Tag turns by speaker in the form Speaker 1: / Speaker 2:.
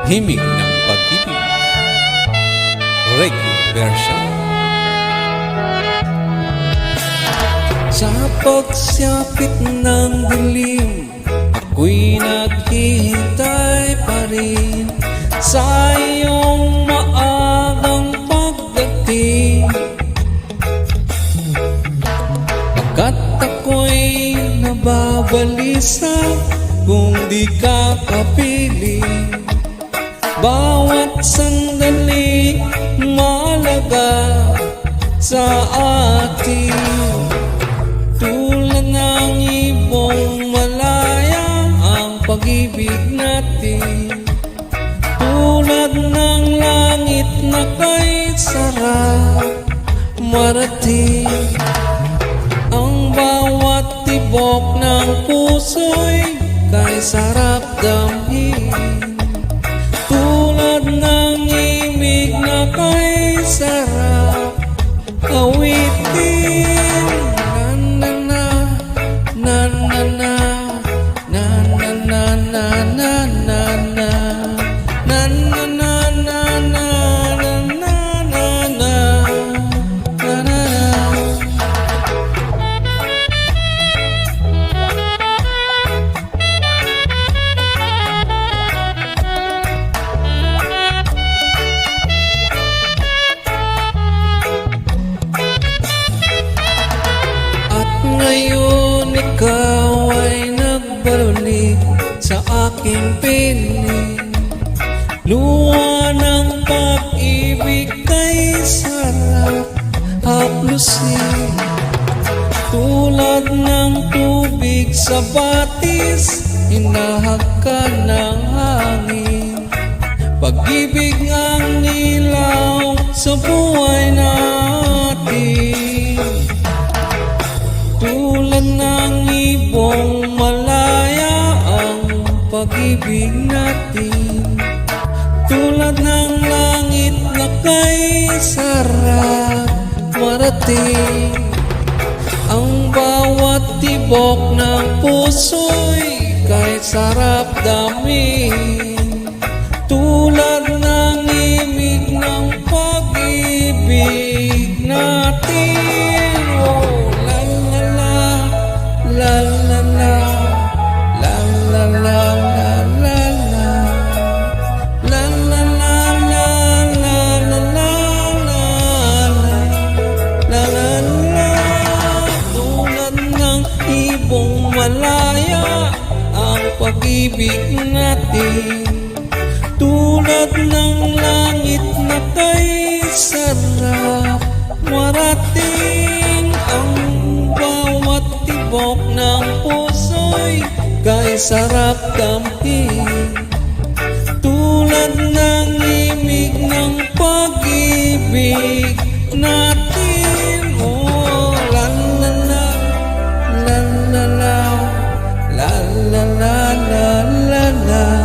Speaker 1: Himig ng Pag-ibig, Reggae version. Sa pagsapit ng dilim, ako'y naghihintay pa rin sa iyong maagang pagdating. Pagkat ako'y nababalisa kung di ka kapiling. Bawat sandali mahalaga sa atin. Tulad ng ibong malaya ang pag-ibig natin. Tulad ng langit na kay sarap marating. Ang bawat tibok ng puso'y kay sarap damhin. Tulad ng imig na kay sarap awitin. Na na na na na na na na na na na na na na na na na ngayon ikaw ay nagbalulik sa aking piling. Luha ng pag-ibig kay sarap haplusin. Tulad ng tubig sa batis, hinahagkan ng hangin. Pag-ibig ang nilaw sa buhay natin. Tulad ng ibong malaya ang pag-ibig natin. Tulad ng langit na kay sarap marating. Ang bawat tibok ng puso'y kay sarap damin. Tulad ng imig ng pag-ibig natin. Oh, la la la la la la la la la la la la la la la. Tulad ng ibong malaya ang pag-ibig natin. Tulad ng langit na kay sarap marating. Ang bawat tibok ng puso'y kay sarap damhin. Tulad ng imig ng pag-ibig natin. Oh, la la la la la la la la la la la.